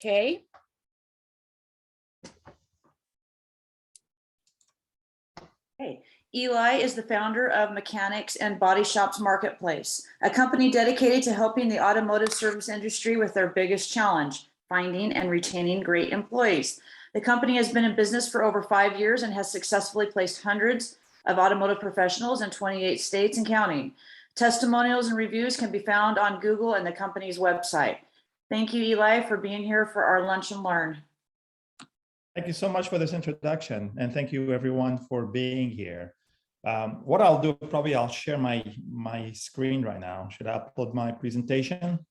Okay. Hey, Eli is the founder of Mechanics and Body Shops Marketplace, a company dedicated to helping the automotive service industry with their biggest challenge, finding and retaining great employees. The company has been in business for over 5 years and has successfully placed hundreds of automotive professionals in 28 states and counting. Testimonials and reviews can be found on Google and the company's website. Thank you, Eli, for being here for our Lunch and Learn. Thank you so much for this introduction, and thank you everyone for being here. What I'll do, probably I'll share my screen right now. Should I upload my presentation?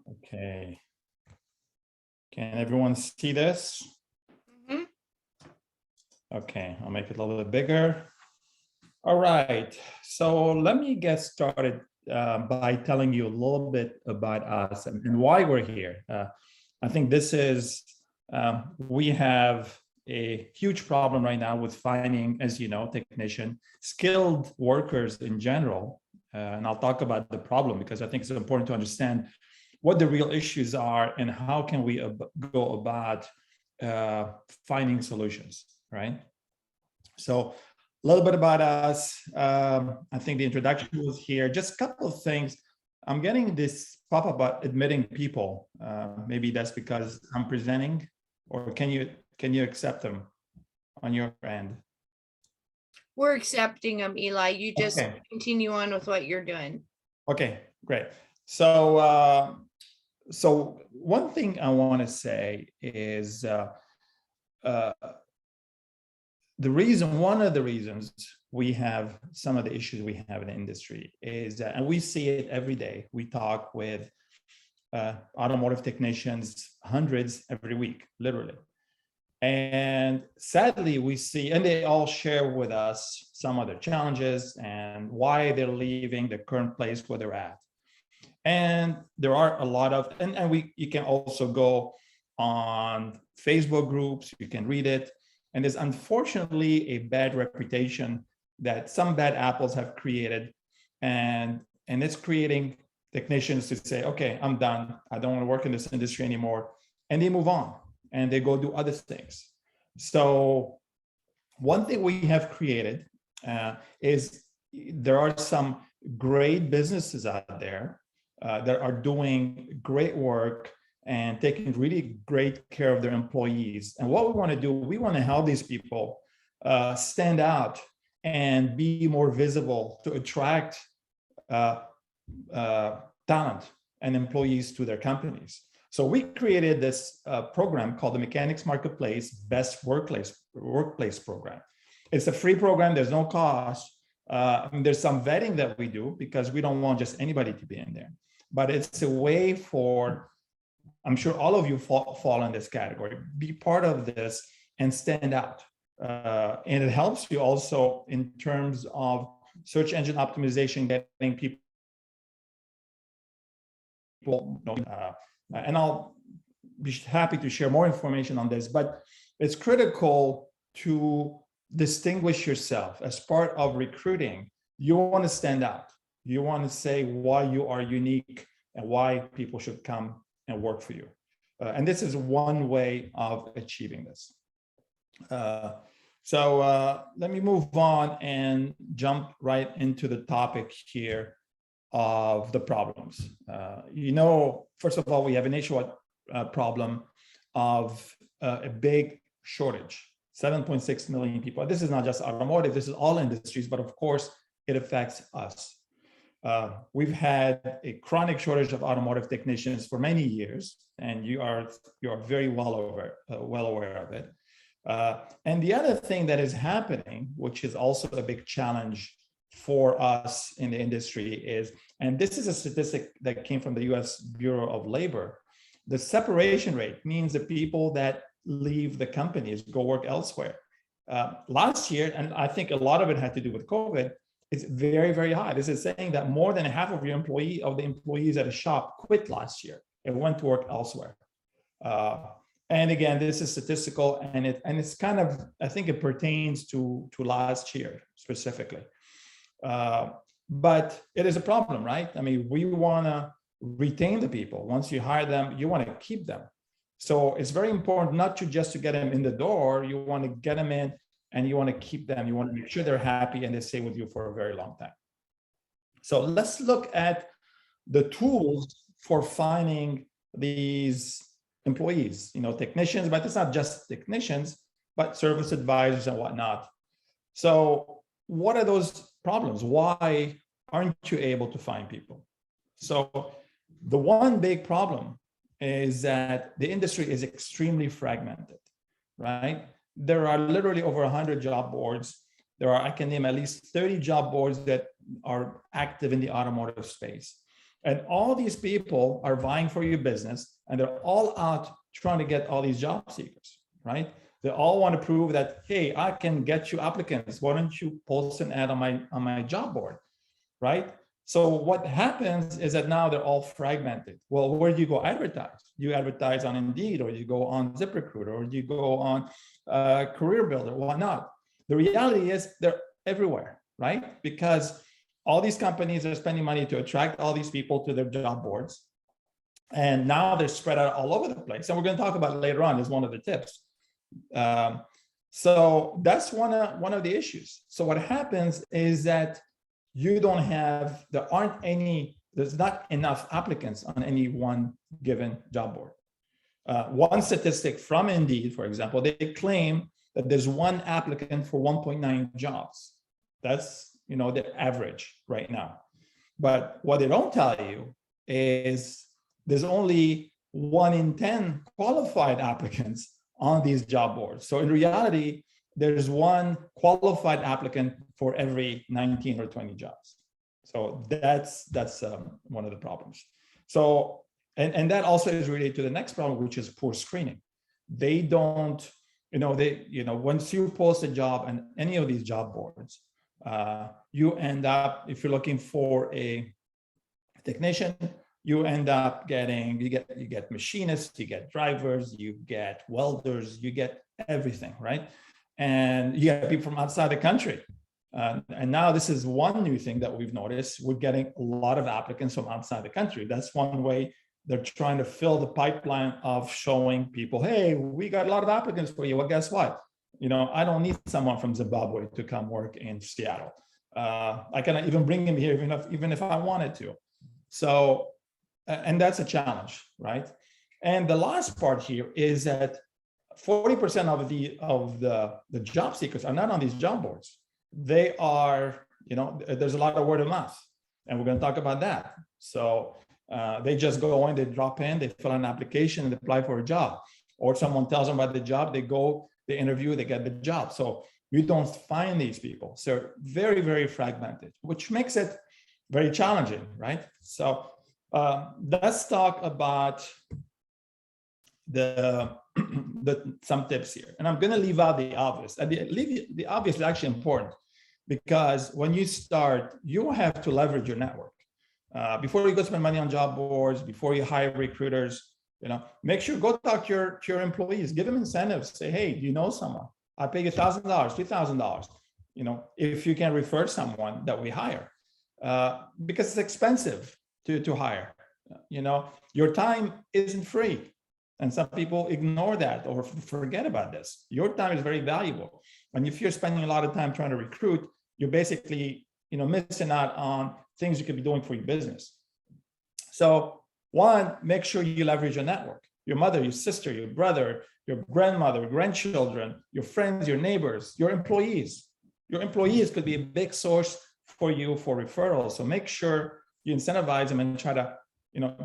Okay. Can everyone see this? Mhm. Okay, I'll make it a little bit bigger. All right, so let me get started by telling you a little bit about us and why we're here. I think this is, we have a huge problem right now with finding, as you know, skilled workers in general. And I'll talk about the problem because I think it's important to understand what the real issues are and how can we go about finding solutions, right? So a little bit about us. I think the introduction was here. Just a couple of things. I'm getting this pop-up about admitting people. Maybe that's because I'm presenting, or can you accept them on your end? We're accepting them, Eli. You just Okay. continue on with what you're doing. Okay, great. So, so one thing I want to say is one of the reasons we have some of the issues we have in the industry is that, and we see it every day. We talk with automotive technicians, hundreds every week, literally. And sadly, we see, and they all share with us some of their challenges and why they're leaving the current place where they're at. And there are a lot of, you can also go on Facebook groups, you can read it. And there's unfortunately a bad reputation that some bad apples have created. And it's creating technicians to say, okay, I'm done. I don't want to work in this industry anymore. And they move on and they go do other things. So one thing we have created is there are some great businesses out there that are doing great work and taking really great care of their employees. And what we want to do, we want to help these people stand out and be more visible to attract talent and employees to their companies. So we created this program called the Mechanics Marketplace Best Workplace Program. It's a free program, there's no cost. There's some vetting that we do because we don't want just anybody to be in there. But it's a way for, I'm sure all of you fall in this category, be part of this and stand out. And it helps you also in terms of search engine optimization, getting people, and I'll be happy to share more information on this, but it's critical to distinguish yourself as part of recruiting. You want to stand out. You want to say why you are unique and why people should come and work for you. And this is one way of achieving this. So let me move on and jump right into the topic here of the problems. You know, first of all, we have a nationwide problem of a big shortage, 7.6 million people. This is not just automotive, this is all industries, but of course it affects us. We've had a chronic shortage of automotive technicians for many years, and you are very well aware of it. And the other thing that is happening, which is also a big challenge for us in the industry is, and this is a statistic that came from the US Bureau of Labor, the separation rate means the people that leave the companies go work elsewhere. Last year, and I think a lot of it had to do with COVID, it's very, very high. This is saying that more than half of the employees at a shop quit last year and went to work elsewhere. And again, this is statistical, and it's kind of, I think it pertains to last year specifically. But it is a problem, right? I mean, we want to retain the people. Once you hire them, you want to keep them. So it's very important not to just to get them in the door. You want to get them in, and you want to keep them. You want to make sure they're happy and they stay with you for a very long time. So let's look at the tools for finding these employees, technicians, but it's not just technicians, but service advisors and whatnot. So what are those problems? Why aren't you able to find people? So the one big problem is that the industry is extremely fragmented, right? There are literally over 100 job boards. There are, I can name at least 30 job boards that are active in the automotive space. And all these people are vying for your business, and they're all out trying to get all these job seekers, right? They all want to prove that, hey, I can get you applicants. Why don't you post an ad on my job board, right? So what happens is that now they're all fragmented. Well, where do you go advertise? You advertise on Indeed, or you go on ZipRecruiter, or you go on Career Builder, why not? The reality is they're everywhere, right? Because all these companies are spending money to attract all these people to their job boards. And now they're spread out all over the place. And we're going to talk about it later on as one of the tips. So that's one of the issues. So what happens is that there's not enough applicants on any one given job board. One statistic from Indeed, for example, they claim that there's one applicant for 1.9 jobs. That's the average right now. But what they don't tell you is there's only 1 in 10 qualified applicants on these job boards. So in reality, there's one qualified applicant for every 19 or 20 jobs. So that's one of the problems. So, and that also is related to the next problem, which is poor screening. They don't, once you post a job on any of these job boards, you end up, if you're looking for a technician, you end up getting, you get machinists, you get drivers, you get welders, you get everything, right? And you get people from outside the country. And now this is one new thing that we've noticed. We're getting a lot of applicants from outside the country. That's one way they're trying to fill the pipeline of showing people, hey, we got a lot of applicants for you. Well, guess what? I don't need someone from Zimbabwe to come work in Seattle. I cannot even bring him here, even if I wanted to. So, and that's a challenge, right? And the last part here is that 40% of the job seekers are not on these job boards. They are, there's a lot of word of mouth, and we're going to talk about that. So they just go in, they drop in, they fill out an application and apply for a job, or someone tells them about the job, they go, they interview, they get the job. So you don't find these people. So very, very fragmented, which makes it very challenging, right? So let's talk about some tips here. And I'm going to leave out the obvious. And the obvious is actually important, because when you start, you have to leverage your network. Before you go spend money on job boards, before you hire recruiters, make sure go talk to your employees, give them incentives. Say, hey, do you know someone? I'll pay you $1,000, $2,000. If you can refer someone that we hire, because it's expensive to hire. Your time isn't free, and some people ignore that or forget about this. Your time is very valuable, and if you're spending a lot of time trying to recruit, you're basically missing out on things you could be doing for your business. So one, make sure you leverage your network. Your mother, your sister, your brother, your grandmother, grandchildren, your friends, your neighbors, your employees. Your employees could be a big source for you for referrals. So make sure you incentivize them and try to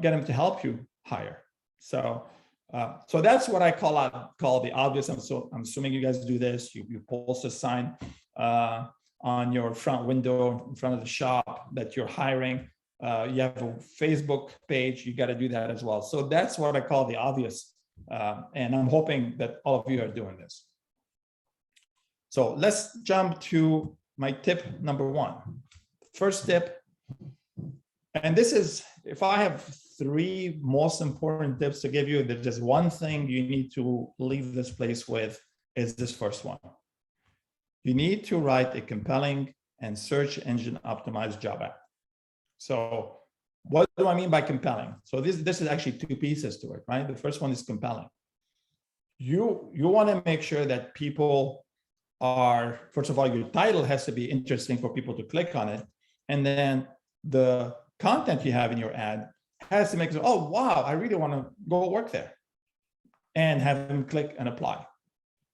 get them to help you hire. So that's what I call the obvious. I'm assuming you guys do this. You post a sign on your front window in front of the shop that you're hiring. You have a Facebook page. You got to do that as well. So that's what I call the obvious. And I'm hoping that all of you are doing this. So let's jump to my tip number one. First tip And this is, if I have 3 most important tips to give you, there's just one thing you need to leave this place with, is this first one. You need to write a compelling and search engine optimized job ad. So what do I mean by compelling? So this is actually 2 pieces to it, right? The first one is compelling. You want to make sure that people are, first of all, your title has to be interesting for people to click on it. And then the content you have in your ad has to make it, oh, wow, I really want to go work there, and have them click and apply.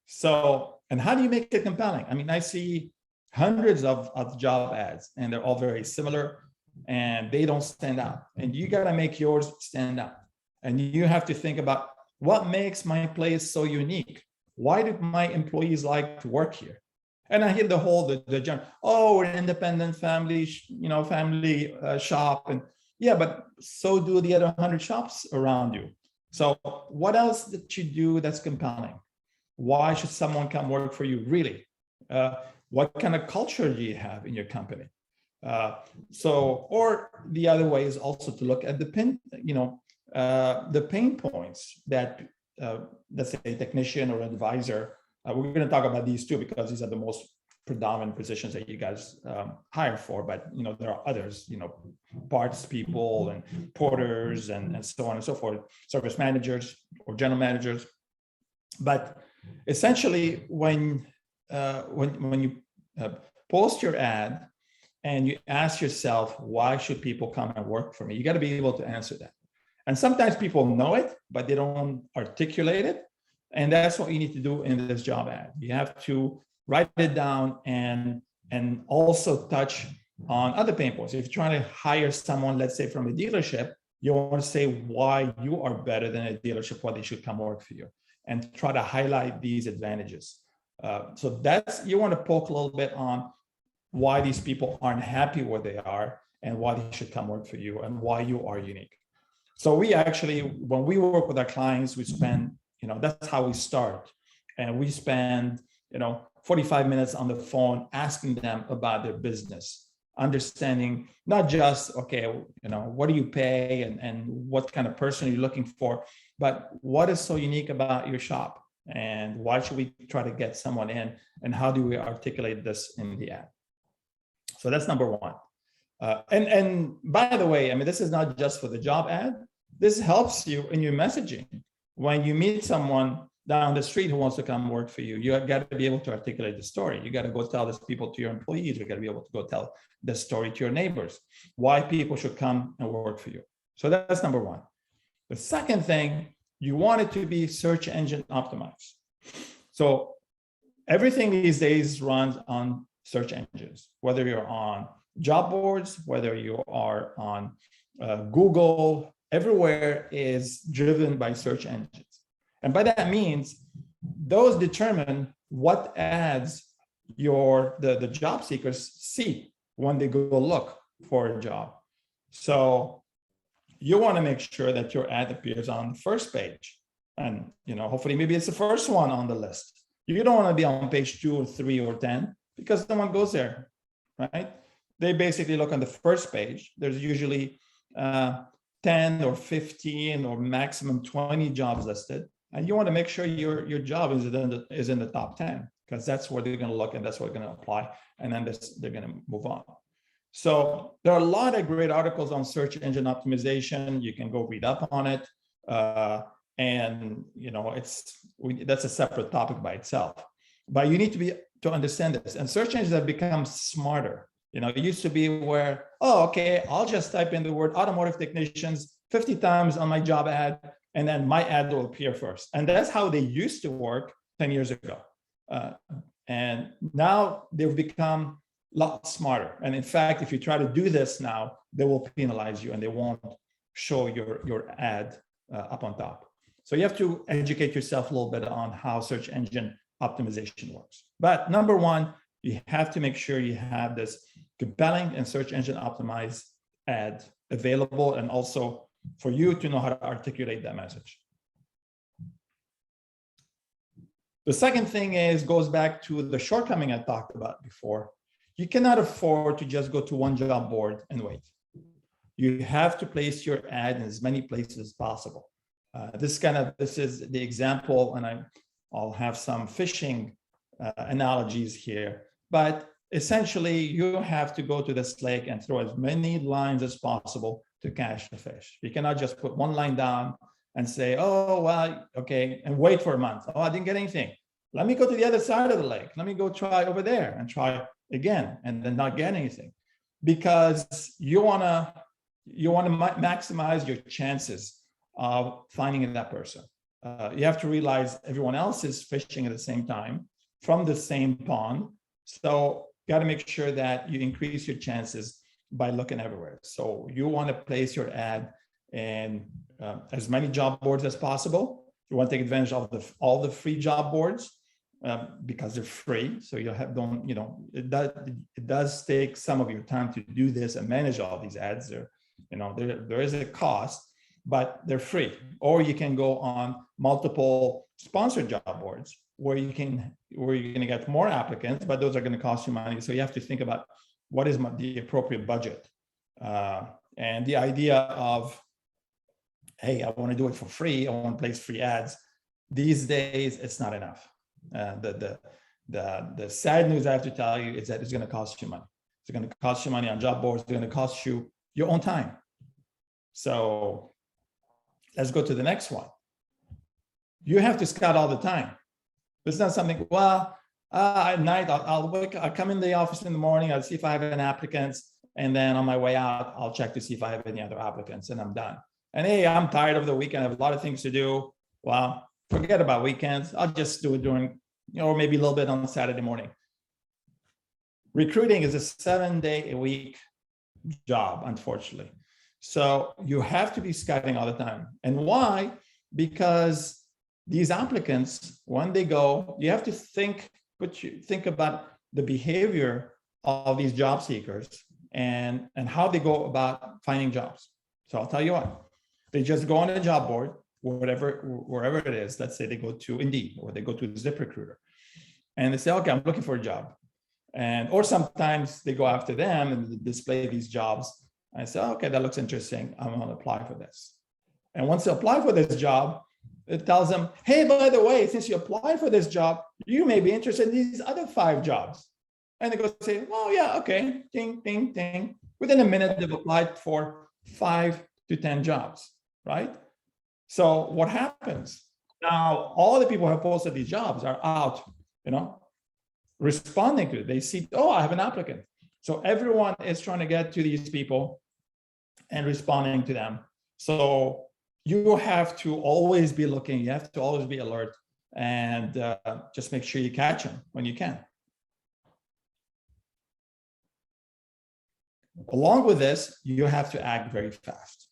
So, and how do you make it compelling? I mean, I see hundreds of job ads, and they're all very similar, and they don't stand out. And you got to make yours stand out. And you have to think about, what makes my place so unique? Why do my employees like to work here? And I hear the general, oh, we're an independent family, family shop. And yeah, but so do the other 100 shops around you. So what else did you do that's compelling? Why should someone come work for you, really? What kind of culture do you have in your company? Or the other way is also to look at the pain points that, let's say, a technician or advisor. We're going to talk about these 2 because these are the most predominant positions that you guys hire for. But there are others, parts people and porters and so on and so forth, service managers or general managers. But essentially, when you post your ad and you ask yourself, why should people come and work for me? You got to be able to answer that. And sometimes people know it, but they don't articulate it. And that's what you need to do in this job ad. You have to write it down and also touch on other pain points. If you're trying to hire someone, let's say from a dealership, you want to say why you are better than a dealership, why they should come work for you, and try to highlight these advantages. So you want to poke a little bit on why these people aren't happy where they are and why they should come work for you and why you are unique. So we actually, when we work with our clients, we spend, that's how we start. And we spend, 45 minutes on the phone asking them about their business, understanding not just, okay, what do you pay and what kind of person you're looking for, but what is so unique about your shop and why should we try to get someone in, and how do we articulate this in the ad? So that's number 1. And by the way, I mean, this is not just for the job ad. This helps you in your messaging. When you meet someone down the street who wants to come work for you, you got to be able to articulate the story. You got to go tell this people to your employees. You got to be able to go tell the story to your neighbors, why people should come and work for you. So that's number 1. The second thing, you want it to be search engine optimized. So everything these days runs on search engines, whether you're on job boards, whether you are on Google, everywhere is driven by search engines. And by that means, those determine what ads the job seekers see when they go look for a job. So you want to make sure that your ad appears on the first page. And hopefully maybe it's the first one on the list. You don't want to be on page 2 or 3 or 10 because no one goes there, right? They basically look on the first page. There's usually 10 or 15 or maximum 20 jobs listed. And you want to make sure your job is in the top 10, because that's where they're going to look and that's where they're going to apply. And then they're going to move on. So there are a lot of great articles on search engine optimization. You can go read up on it. And that's a separate topic by itself. But you need to understand this. And search engines have become smarter. It used to be where, okay, I'll just type in the word automotive technicians 50 times on my job ad, and then my ad will appear first. And that's how they used to work 10 years ago. And now they've become a lot smarter. And in fact, if you try to do this now, they will penalize you and they won't show your ad up on top. So you have to educate yourself a little bit on how search engine optimization works. But number 1, you have to make sure you have this compelling and search engine optimized ad available, and also for you to know how to articulate that message. The second thing goes back to the shortcoming I talked about before. You cannot afford to just go to one job board and wait. you have to place your ad in as many places as possible. This is the example, and I'll have some fishing analogies here, but essentially you have to go to this lake and throw as many lines as possible to catch the fish. You cannot just put one line down and say, oh, well, okay, and wait for a month. Oh, I didn't get anything. Let me go to the other side of the lake. Let me go try over there and try again, and then not get anything. Because you wanna maximize your chances of finding that person. You have to realize everyone else is fishing at the same time from the same pond. So got to make sure that you increase your chances by looking everywhere. So you want to place your ad in as many job boards as possible. You want to take advantage of all the free job boards because they're free. So you have it does take some of your time to do this and manage all these ads. There is a cost, but they're free. Or you can go on multiple sponsored job boards where you're going to get more applicants, but those are going to cost you money. So you have to think about what is the appropriate budget. And the idea of, hey, I want to do it for free, I want to place free ads. These days, it's not enough. The sad news I have to tell you is that it's going to cost you money. It's going to cost you money on job boards. It's going to cost you your own time. So let's go to the next one. You have to scout all the time. It's not something, at night, I'll come in the office in the morning, I'll see if I have any applicants, and then on my way out, I'll check to see if I have any other applicants, and I'm done. And hey, I'm tired of the weekend, I have a lot of things to do. Well, forget about weekends. I'll just do it during, or maybe a little bit on Saturday morning. Recruiting is a 7-day-a-week job, unfortunately. So you have to be scouting all the time. And why? Because these applicants, when they go, you have to think about the behavior of these job seekers and how they go about finding jobs. So I'll tell you what, they just go on a job board, wherever it is. Let's say they go to Indeed or they go to ZipRecruiter, and they say, okay, I'm looking for a job. Or sometimes they go after them and display these jobs. I say, okay, that looks interesting. I'm going to apply for this. And once they apply for this job, it tells them, hey, by the way, since you applied for this job, you may be interested in these other 5 jobs. And they go say, oh, yeah, okay, ding, ding, ding. Within a minute, they've applied for 5 to 10 jobs, right? So what happens? Now, all the people who have posted these jobs are out, responding to it. They see, oh, I have an applicant. So everyone is trying to get to these people and responding to them. So you have to always be looking, you have to always be alert, and just make sure you catch them when you can. Along with this, you have to act very fast.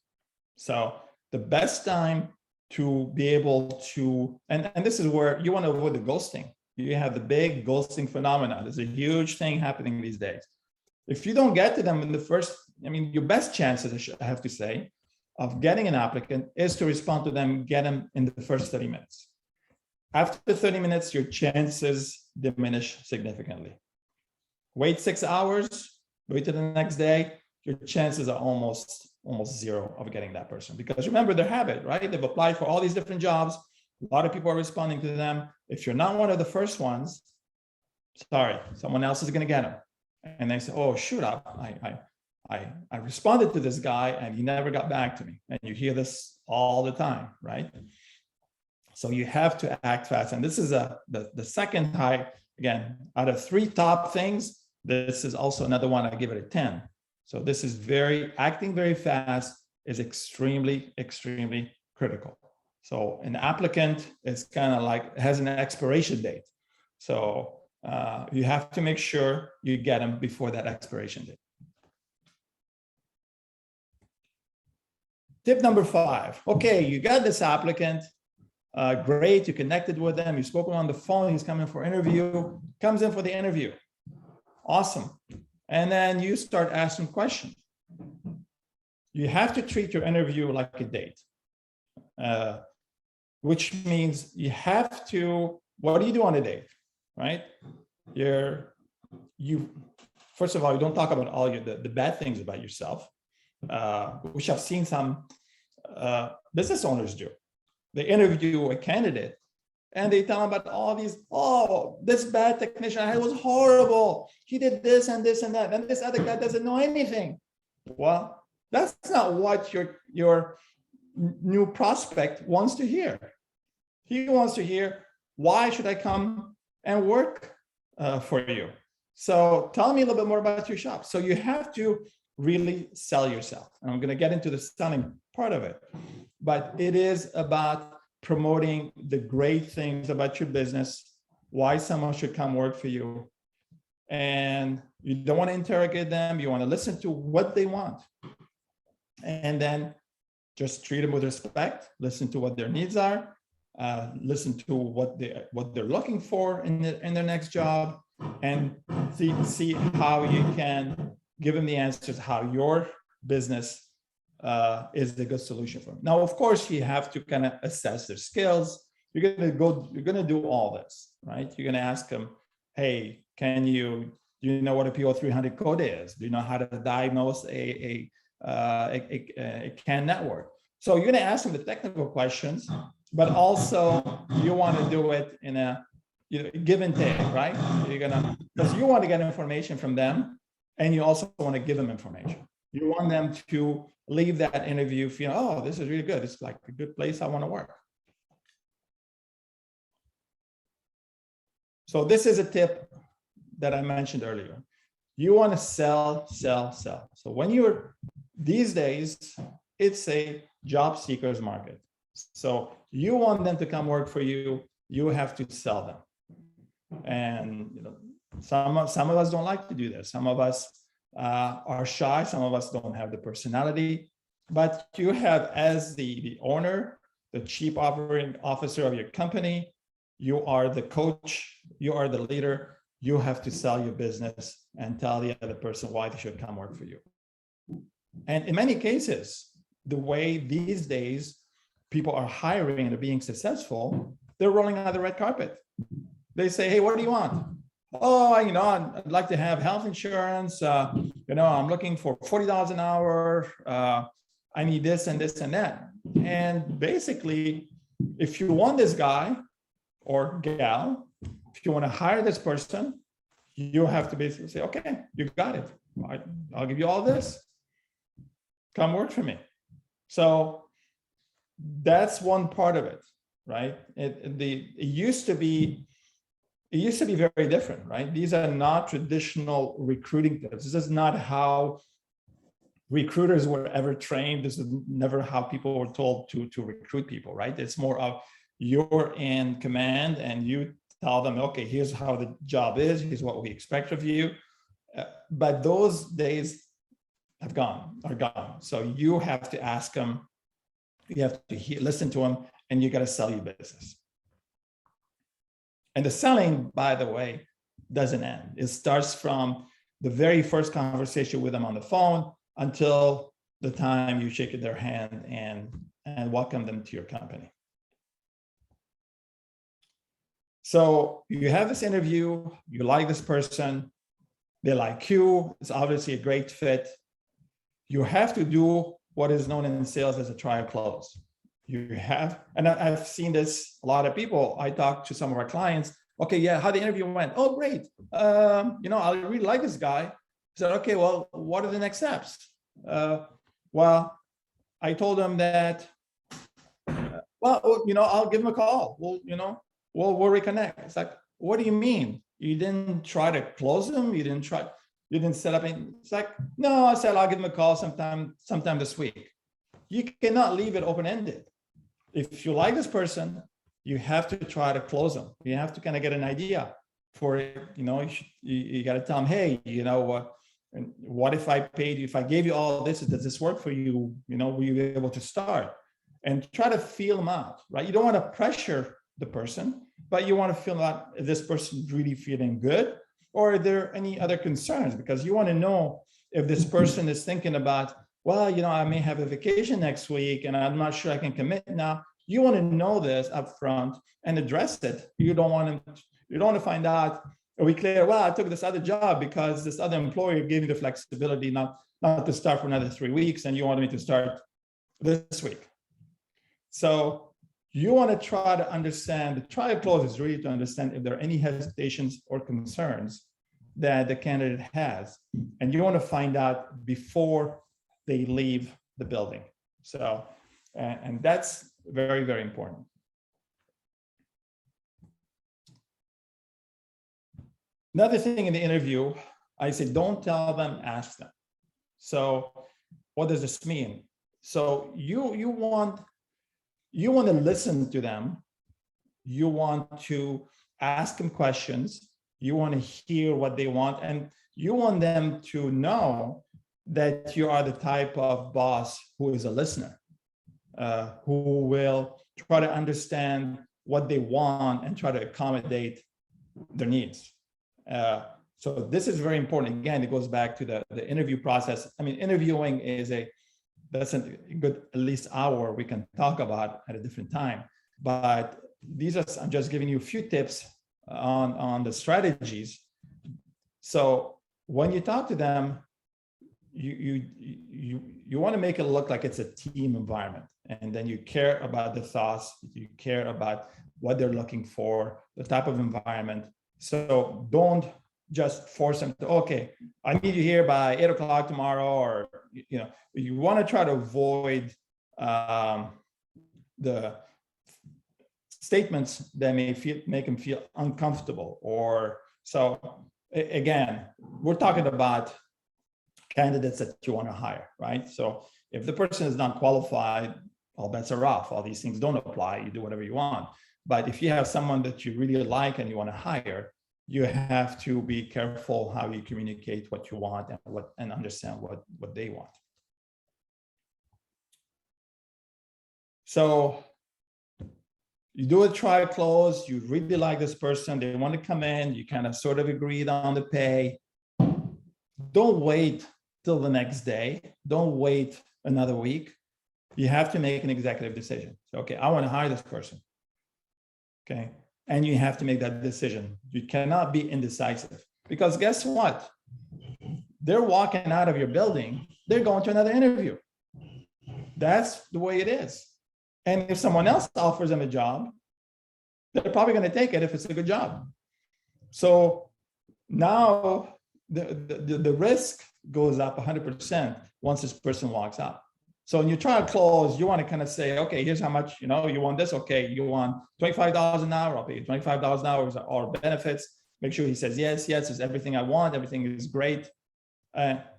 So the best time to be able to, and this is where you want to avoid the ghosting. You have the big ghosting phenomenon. There's a huge thing happening these days. If you don't get to them in the first, your best chances, I have to say, of getting an applicant is to respond to them, get them in the first 30 minutes. After 30 minutes, your chances diminish significantly. Wait 6 hours, wait till the next day, your chances are almost zero of getting that person. Because remember their habit, right? They've applied for all these different jobs. A lot of people are responding to them. If you're not one of the first ones, sorry, someone else is going to get them. And they say, oh, shoot, I responded to this guy and he never got back to me. And you hear this all the time, right? So you have to act fast. And this is the second high, again, out of 3 top things, this is also another one, I give it a 10. So this is acting very fast is extremely, extremely critical. So an applicant is kind of like, has an expiration date. So you have to make sure you get them before that expiration date. Tip number 5. Okay, you got this applicant. Great, you connected with them. You spoke on the phone. He's coming for interview. Comes in for the interview. Awesome. And then you start asking questions. You have to treat your interview like a date, which means you have to. What do you do on a date, right? First of all, you don't talk about all the bad things about yourself. which I've seen some business owners do. They interview a candidate and they tell them about all these, oh, this bad technician, it was horrible. He did this and this and that. And this other guy doesn't know anything. Well, that's not what your new prospect wants to hear. He wants to hear, why should I come and work for you? So tell me a little bit more about your shop. So you have to really sell yourself. And I'm going to get into the selling part of it. But it is about promoting the great things about your business, why someone should come work for you. And you don't want to interrogate them. You want to listen to what they want. And then just treat them with respect, listen to what their needs are, listen to what they're looking for in their next job, and see how you can give them the answers, how your business is the good solution for them. Now, of course, you have to kind of assess their skills. You're going to do all this, right? You're going to ask them, hey, do you know what a PO300 code is? Do you know how to diagnose a CAN network? So you're going to ask them the technical questions, but also you want to do it in a give and take, right? Because you want to get information from them, and you also want to give them information. You want them to leave that interview feeling, oh, this is really good. It's like a good place I want to work. So this is a tip that I mentioned earlier. You want to sell, sell, sell. So these days, it's a job seekers market. So you want them to come work for you, you have to sell them. And some of us don't like to do this. Some of us are shy. Some of us don't have the personality. But you have, as the owner, the chief operating officer of your company, you are the coach, you are the leader. You have to sell your business and tell the other person why they should come work for you. And in many cases, the way these days people are hiring and are being successful, they're rolling out the red carpet. They say, hey, what do you want? Oh, I'd like to have health insurance. I'm looking for $40 an hour. I need this and this and that. And basically, if you want this guy or gal, if you want to hire this person, you have to basically say, okay, you got it. I'll give you all this. Come work for me. So that's one part of it, right? It used to be very different, right? These are not traditional recruiting tips. This is not how recruiters were ever trained. This is never how people were told to recruit people, right? It's more of you're in command and you tell them, okay, here's how the job is, here's what we expect of you. But those days are gone. So you have to ask them, you have to listen to them, and you got to sell your business. And the selling, by the way, doesn't end. It starts from the very first conversation with them on the phone until the time you shake their hand and welcome them to your company. So you have this interview, you like this person, they like you, it's obviously a great fit. You have to do what is known in sales as a trial close. And I've seen this, a lot of people, I talk to some of our clients, okay, yeah, how the interview went? Oh, great. I really like this guy. I said, okay, well, what are the next steps? Well, I told him that, I'll give him a call. We'll reconnect. It's like, what do you mean? You didn't try to close him? You didn't set up anything? It's like, no, I said, I'll give him a call sometime this week. You cannot leave it open-ended. If you like this person, you have to try to close them. You have to kind of get an idea for it. You got to tell them, hey, what if I paid you, if I gave you all this, does this work for you? Will you be able to start? And try to feel them out, right? You don't want to pressure the person, but you want to feel out if this person's really feeling good, or are there any other concerns? Because you want to know if this person is thinking about, well, I may have a vacation next week and I'm not sure I can commit now. You want to know this up front and address it. You don't want to find out a week later, well, I took this other job because this other employer gave me the flexibility not not to start for another 3 weeks, and you want me to start this week. So you want to try to understand, the try to close is really to understand if there are any hesitations or concerns that the candidate has. And you want to find out before they leave the building. So, and that's very, very important. Another thing in the interview, I say, don't tell them, ask them. So what does this mean? So you want to listen to them. You want to ask them questions. You want to hear what they want, and you want them to know that you are the type of boss who is a listener, who will try to understand what they want and try to accommodate their needs. So this is very important. Again, it goes back to the interview process. I mean, interviewing is that's a good at least hour we can talk about at a different time. But these are, I'm just giving you a few tips on the strategies. So when you talk to them, you want to make it look like it's a team environment, and then you care about the thoughts, you care about what they're looking for, the type of environment. So don't just force them to, okay, I need you here by 8 o'clock tomorrow, or you want to try to avoid the statements that make them feel uncomfortable. Or so again, we're talking about candidates that you want to hire, right? So if the person is not qualified, all bets are off. All these things don't apply. You do whatever you want. But if you have someone that you really like and you want to hire, you have to be careful how you communicate what you want and understand what they want. So you do a try close, you really like this person, they want to come in, you kind of sort of agreed on the pay. Don't wait till the next day. Don't wait another week. You have to make an executive decision. So, okay, I want to hire this person. Okay. And you have to make that decision. You cannot be indecisive, because guess what? They're walking out of your building, they're going to another interview. That's the way it is. And if someone else offers them a job, they're probably going to take it if it's a good job. So now the risk goes up 100% once this person walks out. So when you try to close, you want to kind of say, okay, here's how much, you want this. Okay, you want $25 an hour. I'll pay you $25 an hour or benefits. Make sure he says, yes, it's everything I want. Everything is great.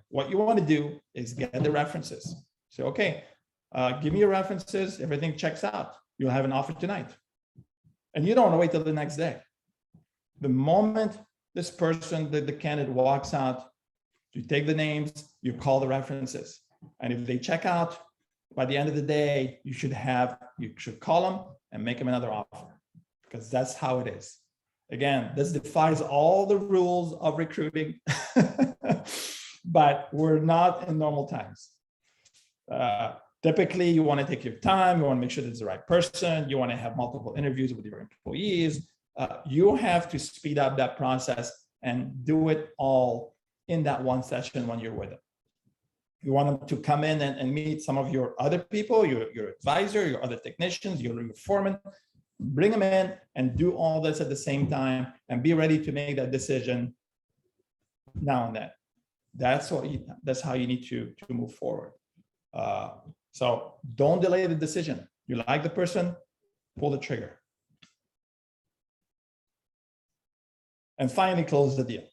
What you want to do is get the references. So, okay, give me your references. Everything checks out. You'll have an offer tonight. And you don't want to wait till the next day. The moment this person, the candidate walks out, you take the names, you call the references. And if they check out, by the end of the day, you should call them and make them another offer, because that's how it is. Again, this defies all the rules of recruiting, but we're not in normal times. Typically, you want to take your time. You want to make sure that it's the right person. You want to have multiple interviews with your employees. You have to speed up that process and do it all in that one session when you're with them. You want them to come in and meet some of your other people, your advisor, your other technicians, your foreman. Bring them in and do all this at the same time and be ready to make that decision now and then. That's how you need to move forward. So don't delay the decision. You like the person, pull the trigger. And finally, close the deal.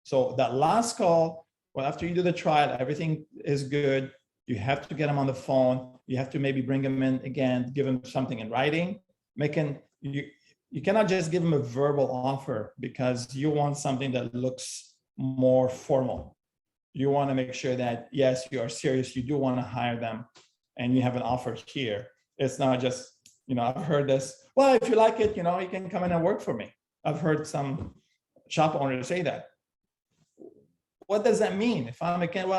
So that last call, well, after you do the trial, everything is good. You have to get them on the phone. You have to maybe bring them in again, give them something in writing. You cannot just give them a verbal offer, because you want something that looks more formal. You want to make sure that, yes, you are serious. You do want to hire them and you have an offer here. It's not just, I've heard this, well, if you like it, you can come in and work for me. I've heard some shop owners say that. What does that mean? If I'm a candidate,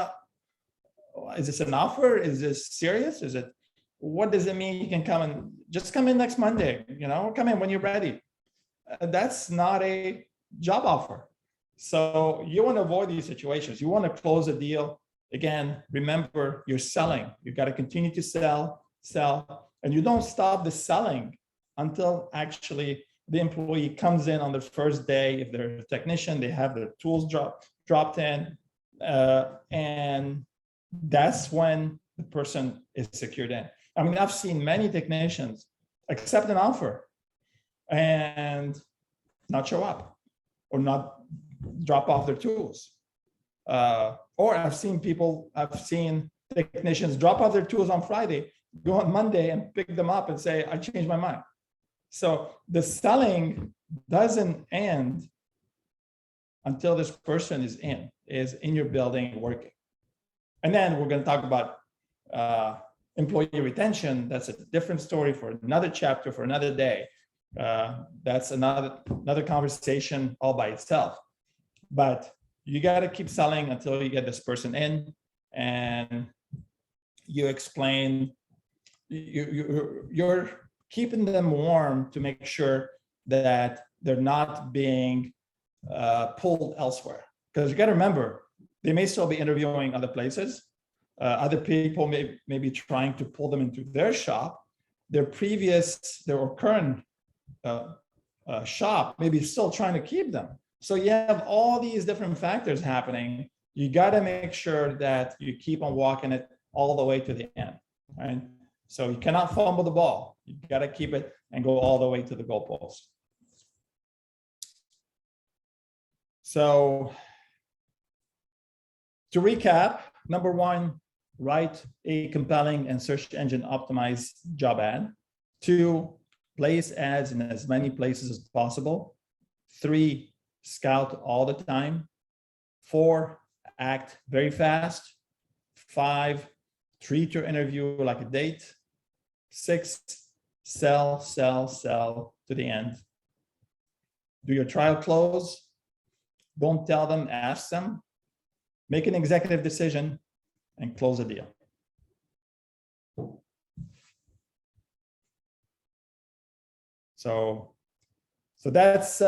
well, is this an offer? Is this serious? What does it mean? You can come in next Monday, come in when you're ready. That's not a job offer. So you want to avoid these situations. You want to close a deal again, remember you're selling. You got to continue to sell, and you don't stop the selling until actually the employee comes in on the first day. If they're a technician, they have their tools dropped in, and that's when the person is secured in. I mean, I've seen many technicians accept an offer and not show up or not drop off their tools. Or I've seen technicians drop off their tools on Friday, go on Monday and pick them up and say, I changed my mind. So the selling doesn't end until this person is in your building working. And then we're going to talk about employee retention. That's a different story for another chapter, for another day. That's another conversation all by itself. But you got to keep selling until you get this person in, and you explain, you're keeping them warm to make sure that they're not being pulled elsewhere. Because you got to remember, they may still be interviewing other places. Other people may be trying to pull them into their shop. Their current shop maybe still trying to keep them. So you have all these different factors happening. You got to make sure that you keep on walking it all the way to the end, right? So you cannot fumble the ball. You got to keep it and go all the way to the goalpost. So to recap, number one, write a compelling and search engine optimized job ad. 2, place ads in as many places as possible. 3, scout all the time. 4, act very fast. 5, treat your interview like a date. 6, sell to the end. Do your trial close. Don't tell them, ask them. Make an executive decision and close the deal. So that's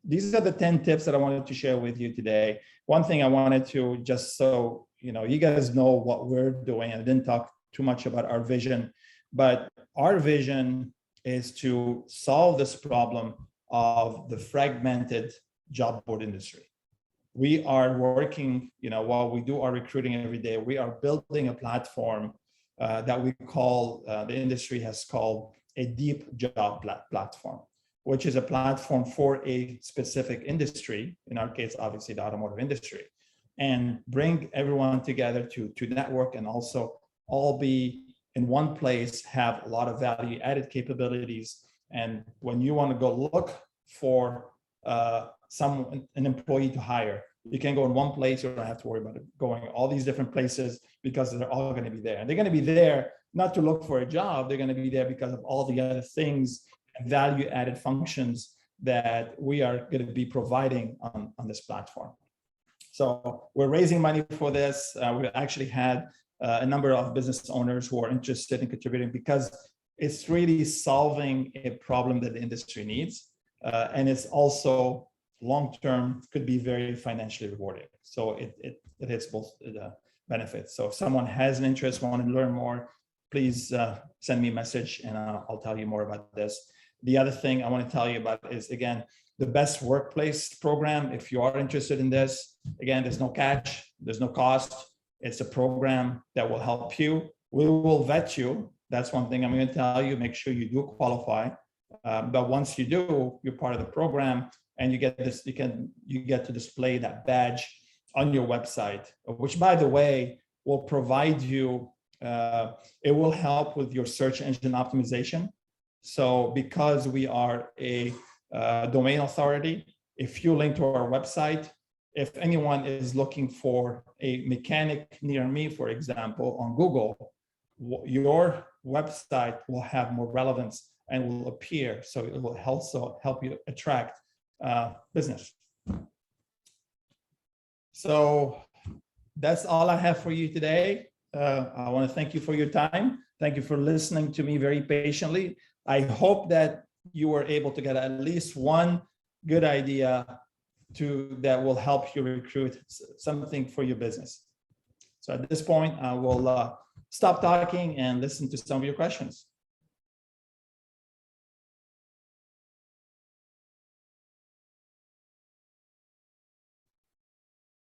these are the 10 tips that I wanted to share with you today. One thing I wanted to, just so you guys know what we're doing, I didn't talk too much about our vision, but our vision is to solve this problem of the fragmented job board industry. We are working, while we do our recruiting every day, we are building a platform that we call, the industry has called a deep job platform, which is a platform for a specific industry, in our case, obviously the automotive industry, and bring everyone together to network and also all be in one place, have a lot of value added capabilities. And when you want to go look for an employee to hire, you can go in one place. You don't have to worry about it going all these different places, because they're all going to be there. And they're going to be there not to look for a job. They're going to be there because of all the other things and value added functions that we are going to be providing on this platform. So we're raising money for this. We actually had a number of business owners who are interested in contributing, because it's really solving a problem that the industry needs. And it's also long-term, could be very financially rewarding. So it hits both the benefits. So if someone has an interest, want to learn more, please send me a message and I'll tell you more about this. The other thing I want to tell you about is, again, the best workplace program. If you are interested in this, again, there's no catch, there's no cost. It's a program that will help you. We will vet you. That's one thing I'm going to tell you. Make sure you do qualify. But once you do, you're part of the program, and you get this. You get to display that badge on your website, which, by the way, will provide you. It will help with your search engine optimization. So, because we are a domain authority, if you link to our website, if anyone is looking for a mechanic near me, for example, on Google, your website will have more relevance and will appear. So it will also help you attract business. So that's all I have for you today. I want to thank you for your time. Thank you for listening to me very patiently. I hope that you were able to get at least one good idea that will help you recruit something for your business. So at this point, I will stop talking and listen to some of your questions.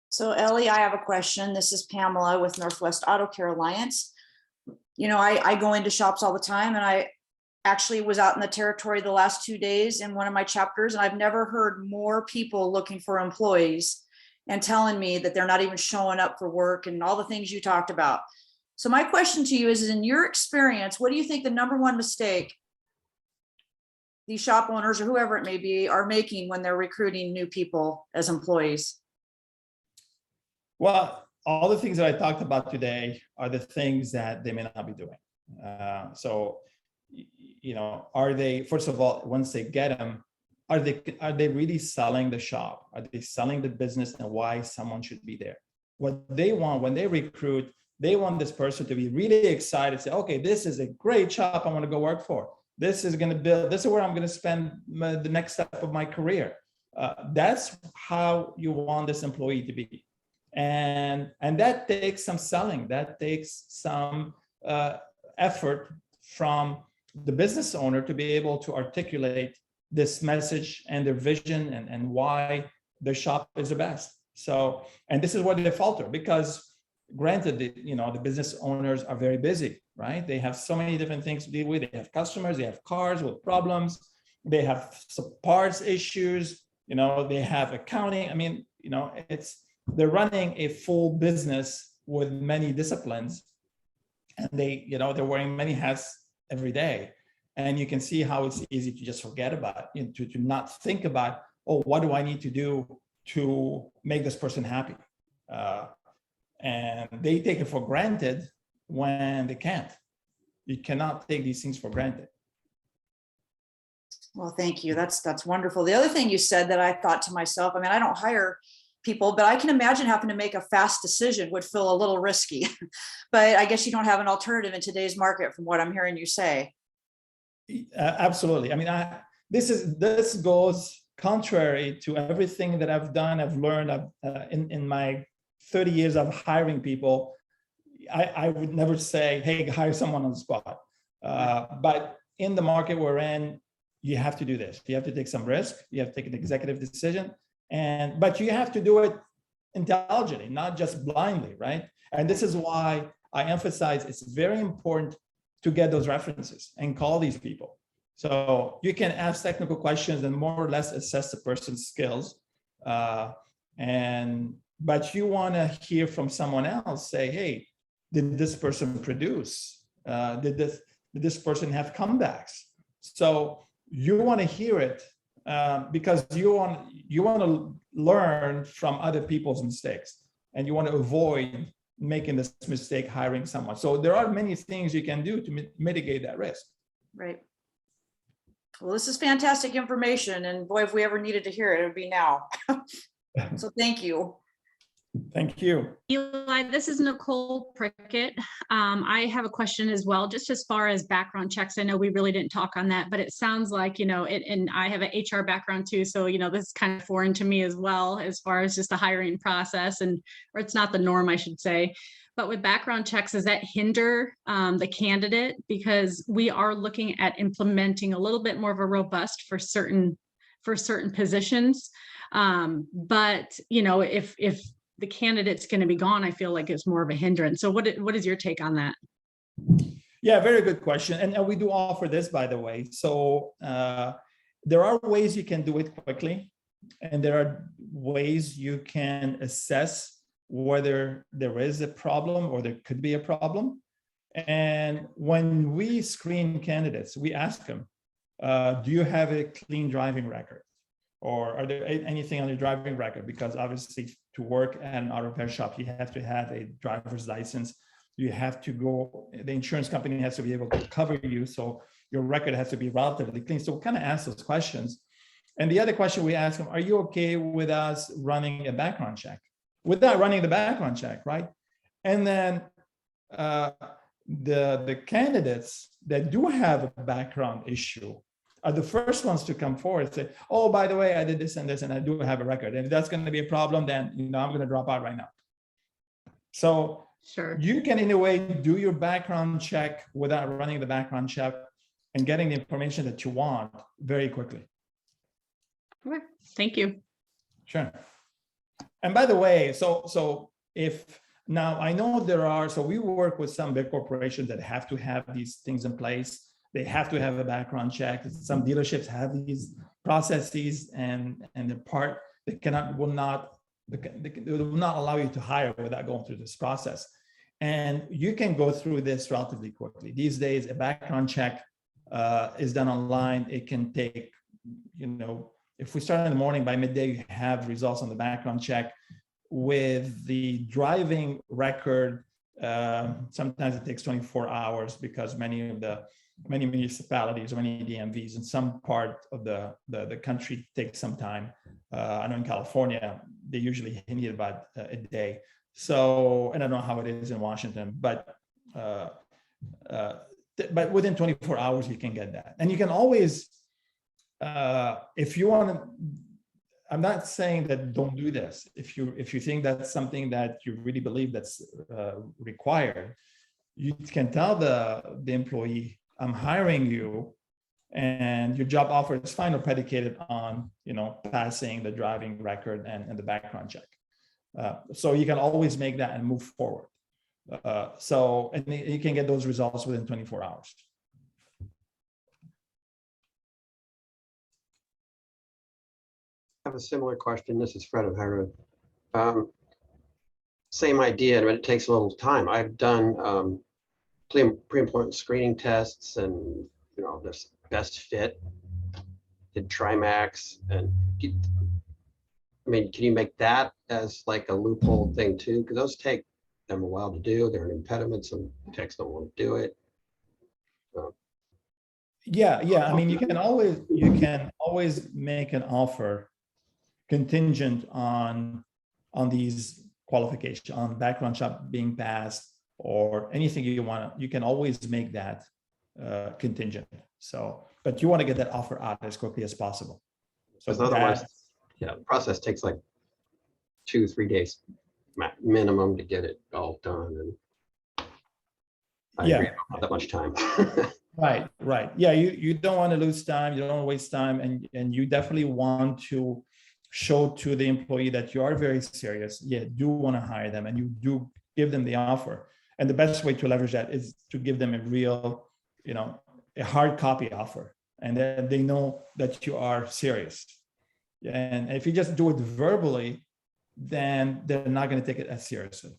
So Ellie, I have a question. This is Pamela with Northwest Auto Care Alliance. You know, I go into shops all the time, and I actually was out in the territory the last 2 days in one of my chapters, and I've never heard more people looking for employees and telling me that they're not even showing up for work and all the things you talked about. So my question to you is, in your experience, what do you think the number one mistake these shop owners or whoever it may be are making when they're recruiting new people as employees? Well, all the things that I talked about today are the things that they may not be doing. So, you know, are they, first of all, once they get them, are they really selling the shop? Are they selling the business and why someone should be there? What they want when they recruit, they want this person to be really excited, say, okay, this is a great shop I want to go work for. This is going to build, this is where I'm going to spend the next step of my career. That's how you want this employee to be. And that takes some selling, that takes some effort from the business owner to be able to articulate this message and their vision and why their shop is the best. So, and this is where they falter, because granted, the business owners are very busy, right? They have so many different things to deal with. They have customers, they have cars with problems, they have some parts issues, they have accounting. I mean, they're running a full business with many disciplines, and they're wearing many hats every day. And you can see how it's easy to just forget about it, to not think about, oh, what do I need to do to make this person happy? And they take it for granted when they can't. You cannot take these things for granted. Well, thank you. That's wonderful. The other thing you said that I thought to myself, I mean, I don't hire people, but I can imagine having to make a fast decision would feel a little risky. But I guess you don't have an alternative in today's market, from what I'm hearing you say. Absolutely. I mean, this goes contrary to everything that I've done. I've learned in my 30 years of hiring people. I would never say, hey, hire someone on the spot. But in the market we're in, you have to do this. You have to take some risk. You have to take an executive decision. But you have to do it intelligently, not just blindly, right? And this is why I emphasize it's very important to get those references and call these people. So you can ask technical questions and more or less assess the person's skills. But you want to hear from someone else, say, hey, did this person produce? Did this person have comebacks? So you want to hear it because you want to learn from other people's mistakes, and you want to avoid making this mistake hiring someone. So there are many things you can do to mitigate that risk. Right. Well, this is fantastic information, and boy, if we ever needed to hear it, it would be now. So thank you. Thank you. Eli, this is Nicole Prickett. I have a question as well, just as far as background checks. I know we really didn't talk on that, but it sounds like, and I have an HR background too. So, this is kind of foreign to me as well, as far as just the hiring process, or it's not the norm, I should say. But with background checks, does that hinder the candidate? Because we are looking at implementing a little bit more of a robust for certain positions. But, if the candidate's going to be gone, I feel like it's more of a hindrance. So what is your take on that? Yeah, very good question. And we do offer this, by the way. So there are ways you can do it quickly, and there are ways you can assess whether there is a problem or there could be a problem. And when we screen candidates, we ask them, do you have a clean driving record? Or are there anything on your driving record? Because obviously to work at an auto repair shop, you have to have a driver's license. You have to the insurance company has to be able to cover you. So your record has to be relatively clean. So we kind of ask those questions. And the other question we ask them, are you okay with us running a background check? Without running the background check, right? And then the candidates that do have a background issue are the first ones to come forward and say, oh, by the way, I did this and this, and I do have a record. And if that's going to be a problem, then I'm going to drop out right now. So Sure. You can, in a way, do your background check without running the background check and getting the information that you want very quickly. Okay. Thank you. Sure. And by the way, so if now I know there are, so we work with some big corporations that have to have these things in place. They have to have a background check. Some dealerships have these processes, and the part they will not allow you to hire without going through this process. And you can go through this relatively quickly. These days, a background check is done online. It can take, if we start in the morning, by midday, you have results on the background check. With the driving record, sometimes it takes 24 hours because many municipalities or many DMVs in some part of the country take some time. I know in California, they usually need about a day. So, and I don't know how it is in Washington, but within 24 hours, you can get that. And you can always, if you want to, I'm not saying that don't do this. If you think that's something that you really believe that's required, you can tell the employee, I'm hiring you, and your job offer is final predicated on passing the driving record and the background check. So you can always make that and move forward. And you can get those results within 24 hours. I have a similar question. This is Fred O'Hara. Same idea, but it takes a little time. I've done pre-employment screening tests, and this best fit, did Trimax, and can you make that as like a loophole thing too? Because those take them a while to do. They're an impediment. Some techs don't want to do it. Yeah. I mean, you can always make an offer contingent on these qualifications, on background check being passed, or anything you want. You can always make that contingent. So, but you want to get that offer out as quickly as possible. So otherwise, the process takes like 2-3 days minimum to get it all done. And I agree, I don't have that much time. Right. Yeah, you don't want to lose time. You don't want to waste time, and you definitely want to show to the employee that you are very serious. Yeah, do want to hire them, and you do give them the offer. And the best way to leverage that is to give them a real, a hard copy offer, and then they know that you are serious. And if you just do it verbally, then they're not going to take it as seriously.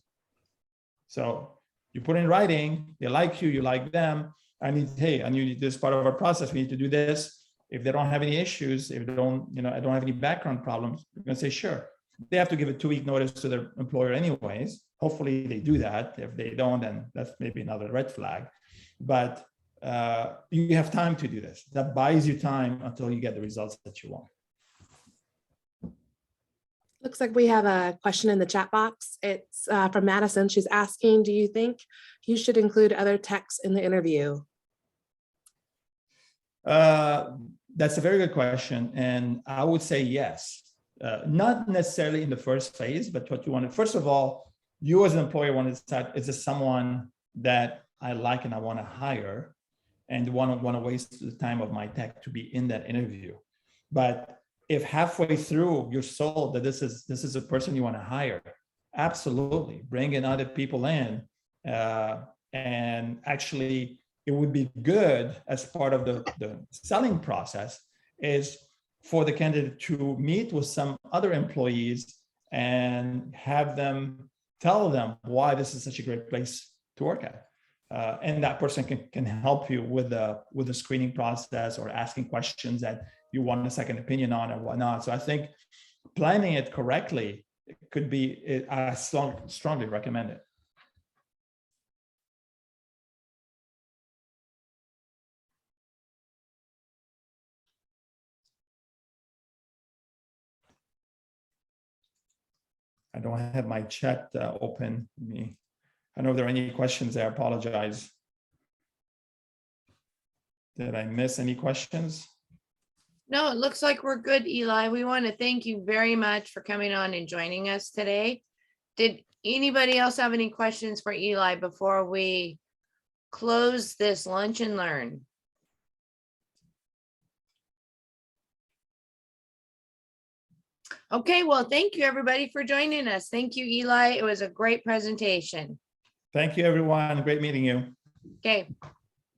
So you put in writing, they like you, you like them. I need this part of our process. We need to do this. If they don't have any issues, if they don't, I don't have any background problems, we're going to say, sure. They have to give a 2-week notice to their employer anyways. Hopefully they do that. If they don't, then that's maybe another red flag. But you have time to do this. That buys you time until you get the results that you want. Looks like we have a question in the chat box. It's from Madison. She's asking, do you think you should include other techs in the interview? That's a very good question. And I would say yes. Not necessarily in the first phase, but what you want to, first of all, you as an employer want to decide, is this someone that I like and I want to hire, and want to waste the time of my tech to be in that interview. But if halfway through you're sold that this is a person you want to hire, absolutely bring in other people in, and actually it would be good as part of the selling process is for the candidate to meet with some other employees and have them tell them why this is such a great place to work at. And that person can help you with the screening process or asking questions that you want a second opinion on and whatnot. So I think planning it correctly could be, I strongly recommend it. I don't have my chat open. I don't know if there are any questions there. I apologize. Did I miss any questions? No, it looks like we're good, Eli. We want to thank you very much for coming on and joining us today. Did Anybody else have any questions for Eli before we close this lunch and learn? Okay, well, thank you, everybody, for joining us. Thank you, Eli. It was a great presentation. Thank you, everyone. Great meeting you. Okay,